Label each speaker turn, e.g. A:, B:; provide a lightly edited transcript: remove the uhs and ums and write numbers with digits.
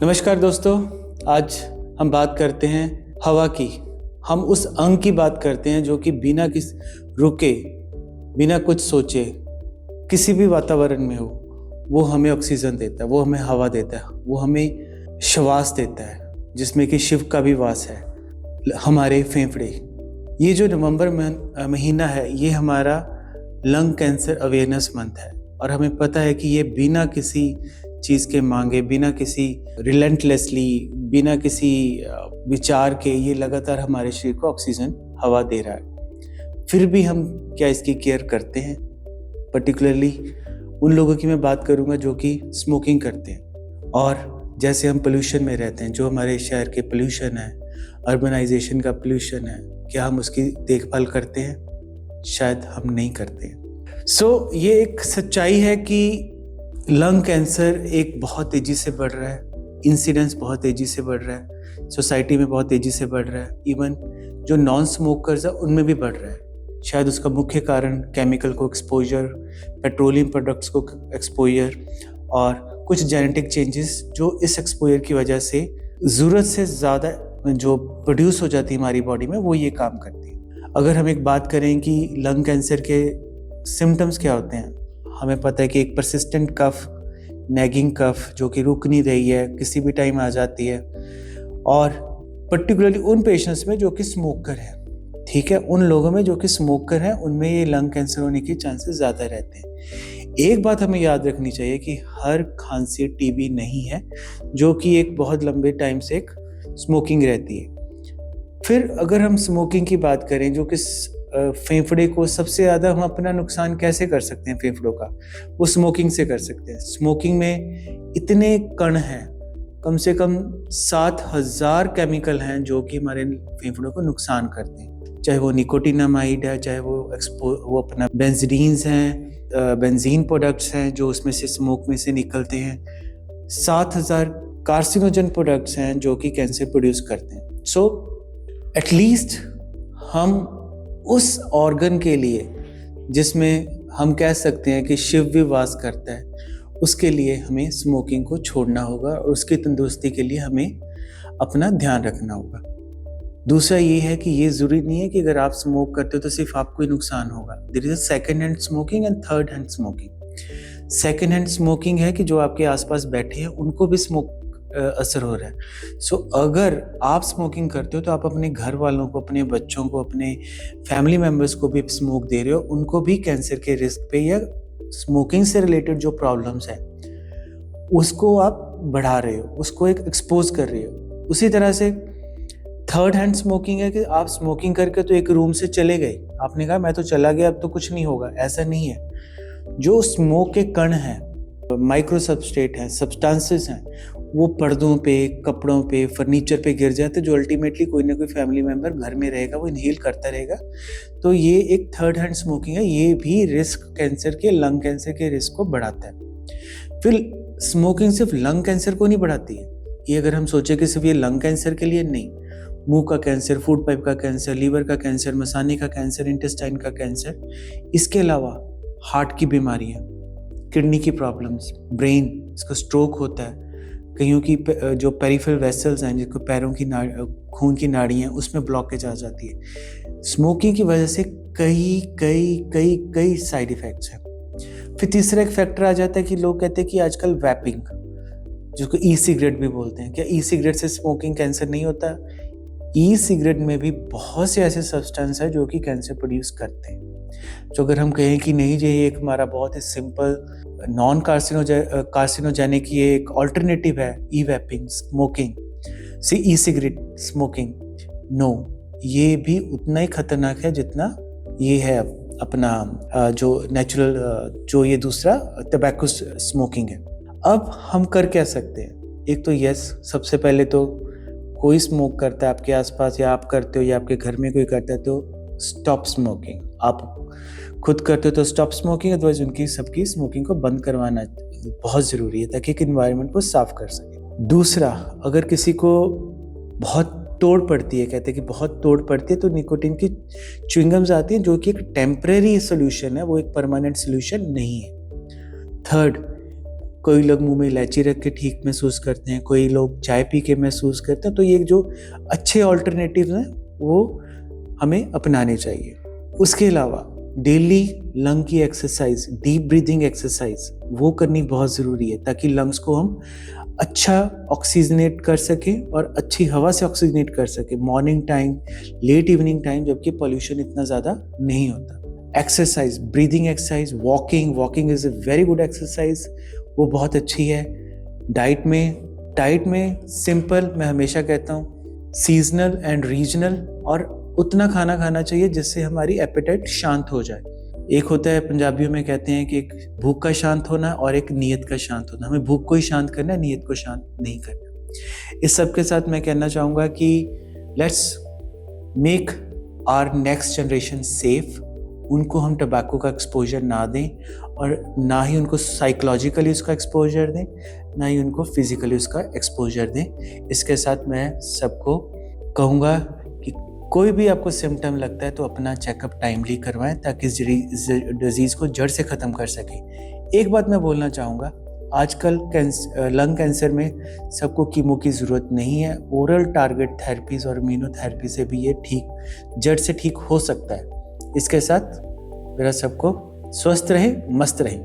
A: नमस्कार दोस्तों, आज हम बात करते हैं हवा की। हम उस अंग की बात करते हैं जो कि बिना किस रुके, बिना कुछ सोचे, किसी भी वातावरण में हो, वो हमें ऑक्सीजन देता है, वो हमें हवा देता है, वो हमें श्वास देता है, जिसमें कि शिव का भी वास है, हमारे फेफड़े। ये जो नवंबर महीना है, ये हमारा लंग कैंसर अवेयरनेस मंथ है और हमें पता है कि ये बिना किसी चीज़ के मांगे, बिना किसी रिलेंटलेसली, बिना किसी विचार के ये लगातार हमारे शरीर को ऑक्सीजन हवा दे रहा है। फिर भी हम क्या इसकी केयर करते हैं? पर्टिकुलरली उन लोगों की मैं बात करूंगा जो कि स्मोकिंग करते हैं, और जैसे हम पोल्यूशन में रहते हैं, जो हमारे शहर के पोल्यूशन है, अर्बनाइजेशन का पोल्यूशन है, क्या हम उसकी देखभाल करते हैं? शायद हम नहीं करते हैं। ये एक सच्चाई है कि लंग कैंसर एक बहुत तेज़ी से बढ़ रहा है, इंसिडेंस बहुत तेज़ी से बढ़ रहा है, सोसाइटी में बहुत तेज़ी से बढ़ रहा है, इवन जो नॉन स्मोकर्स है उनमें भी बढ़ रहा है। शायद उसका मुख्य कारण केमिकल को एक्सपोजर, पेट्रोलियम प्रोडक्ट्स को एक्सपोजर और कुछ जेनेटिक चेंजेस जो इस एक्सपोजर की वजह से ज़रूरत से ज़्यादा जो प्रोड्यूस हो जाती है हमारी बॉडी में, वो ये काम करती है। अगर हम एक बात करें कि लंग कैंसर के सिम्टम्स क्या होते हैं, हमें पता है कि एक परसिस्टेंट कफ, नैगिंग कफ जो कि रुक नहीं रही है, किसी भी टाइम आ जाती है, और पर्टिकुलरली उन पेशेंट्स में जो कि स्मोकर हैं, ठीक है, उन लोगों में जो कि स्मोकर हैं उनमें ये लंग कैंसर होने के चांसेस ज़्यादा रहते हैं। एक बात हमें याद रखनी चाहिए कि हर खांसी टीबी नहीं है, जो कि एक बहुत लंबे टाइम से एक स्मोकिंग रहती है। फिर अगर हम स्मोकिंग की बात करें, जो कि फेफड़े को सबसे ज़्यादा हम अपना नुकसान कैसे कर सकते हैं फेफड़ों का, वो स्मोकिंग से कर सकते हैं। स्मोकिंग में इतने कण हैं, कम से कम 7,000 केमिकल हैं जो कि हमारे फेफड़ों को नुकसान करते हैं, चाहे वो निकोटिनामाइड है, चाहे वो अपना बेंजीन्स हैं, बेंजीन प्रोडक्ट्स हैं जो उसमें से स्मोक में से निकलते हैं। 7,000 कार्सिनोजन प्रोडक्ट्स हैं जो कि कैंसर प्रोड्यूस करते हैं। एटलीस्ट हम उस ऑर्गन के लिए जिसमें हम कह सकते हैं कि शिव भी वास करता है, उसके लिए हमें स्मोकिंग को छोड़ना होगा और उसकी तंदुरुस्ती के लिए हमें अपना ध्यान रखना होगा। दूसरा ये है कि ये ज़रूरी नहीं है कि अगर आप स्मोक करते हो तो सिर्फ आपको ही नुकसान होगा। There is a second hand smoking and third hand smoking. Second hand smoking है कि जो आपके आसपास बैठे हैं उनको भी स्मोक असर हो रहा है। अगर आप स्मोकिंग करते हो तो आप अपने घर वालों को, अपने बच्चों को, अपने फैमिली मेम्बर्स को भी स्मोक दे रहे हो, उनको भी कैंसर के रिस्क पे या स्मोकिंग से रिलेटेड जो प्रॉब्लम्स है उसको आप बढ़ा रहे हो, उसको एक एक्सपोज कर रहे हो। उसी तरह से थर्ड हैंड स्मोकिंग है कि आप स्मोकिंग करके तो एक रूम से चले गए, आपने कहा मैं तो चला गया, अब तो कुछ नहीं होगा। ऐसा नहीं है। जो स्मोक के कण हैं, माइक्रो सबस्ट्रेट हैं, सब्सटेंसेस हैं, वो पर्दों पे, कपड़ों पे, फर्नीचर पे गिर जाते, जो अल्टीमेटली कोई ना कोई फैमिली मेम्बर घर में रहेगा, वो इनहेल करता रहेगा। तो ये एक थर्ड हैंड स्मोकिंग है। ये भी रिस्क, कैंसर के, लंग कैंसर के रिस्क को बढ़ाता है। फिर स्मोकिंग सिर्फ लंग कैंसर को नहीं बढ़ाती है। ये अगर हम सोचे कि सिर्फ ये लंग कैंसर के लिए, नहीं, मुंह का कैंसर, फूड पाइप का कैंसर, लीवर का कैंसर, मसाने का कैंसर, इंटेस्टाइन का कैंसर, इसके अलावा हार्ट की बीमारियां, किडनी की प्रॉब्लम्स, ब्रेन, इसका स्ट्रोक होता है, कईयों की जो पेरिफेरल वेसल्स हैं, जिसको पैरों की खून की नाड़ियाँ, उसमें ब्लॉकेज आ जाती है। स्मोकिंग की वजह से कई कई कई कई साइड इफ़ेक्ट्स हैं। फिर तीसरा एक फैक्टर आ जाता है कि लोग कहते हैं कि आजकल वैपिंग, जिसको ई सिगरेट भी बोलते हैं, क्या ई सिगरेट से स्मोकिंग कैंसर नहीं होता? ई सिगरेट में भी बहुत से ऐसे सब्सटेंस है जो कि कैंसर प्रोड्यूस करते हैं। तो अगर हम कहें कि नहीं जी, ये एक हमारा बहुत ही सिंपल नॉन कार्सिनोजेनिक ये एक ऑल्टरनेटिव है, ई वैपिंग, स्मोकिंग से ई सिगरेट स्मोकिंग, नो, ये भी उतना ही खतरनाक है जितना ये है अपना जो नेचुरल, जो ये दूसरा टबैको स्मोकिंग है। अब हम कर क्या सकते हैं? एक तो यस, सबसे पहले तो कोई स्मोक करता है आपके आसपास, या आप करते हो, या आपके घर में कोई करता है, तो स्टॉप स्मोकिंग। आप खुद करते हो तो स्टॉप स्मोकिंग, अदरवाइज उनकी सबकी स्मोकिंग को बंद करवाना बहुत ज़रूरी है ताकि एक इन्वायरमेंट को साफ कर सके। दूसरा, अगर किसी को बहुत तोड़ पड़ती है, कहते हैं कि बहुत तोड़ पड़ती है, तो निकोटीन की च्युइंगम्स आती हैं जो कि एक टेम्परेरी सोल्यूशन है, वो एक परमानेंट सोल्यूशन नहीं है। थर्ड, कोई लोग मुंह में इलायची रख के ठीक महसूस करते हैं, कोई लोग चाय पी के महसूस करते हैं। तो ये जो अच्छे ऑल्टरनेटिव हैं वो हमें अपनाने चाहिए। उसके अलावा डेली लंग की एक्सरसाइज, डीप ब्रीदिंग एक्सरसाइज वो करनी बहुत ज़रूरी है, ताकि लंग्स को हम अच्छा ऑक्सीजनेट कर सकें और अच्छी हवा से ऑक्सीजनेट कर सकें morning time, late evening time, जबकि पॉल्यूशन इतना ज़्यादा नहीं होता। Exercise, breathing exercise, walking is a very good exercise, वो बहुत अच्छी है। डाइट में सिंपल, मैं हमेशा कहता हूँ सीजनल एंड रीजनल, और उतना खाना खाना चाहिए जिससे हमारी एपेटाइट शांत हो जाए। एक होता है, पंजाबियों में कहते हैं कि एक भूख का शांत होना और एक नीयत का शांत होना। हमें भूख को ही शांत करना है, नीयत को शांत नहीं करना। इस सब के साथ मैं कहना चाहूँगा कि let's make our next generation safe. उनको हम टबैको का एक्सपोजर ना दें, और ना ही उनको साइकोलॉजिकली उसका एक्सपोजर दें, ना ही उनको फिजिकली उसका एक्सपोजर दें। इसके साथ मैं सबको कहूँगा कि कोई भी आपको सिम्टम लगता है तो अपना चेकअप टाइमली करवाएं, ताकि इस डिजीज़ को जड़ से ख़त्म कर सकें। एक बात मैं बोलना चाहूँगा, आजकल लंग कैंसर में सबको कीमो की ज़रूरत नहीं है। ओरल टारगेट थेरेपीज़ और इम्यूनोथेरेपी से भी ये जड़ से ठीक हो सकता है। इसके साथ मेरा सबको स्वस्थ रहें, मस्त रहें।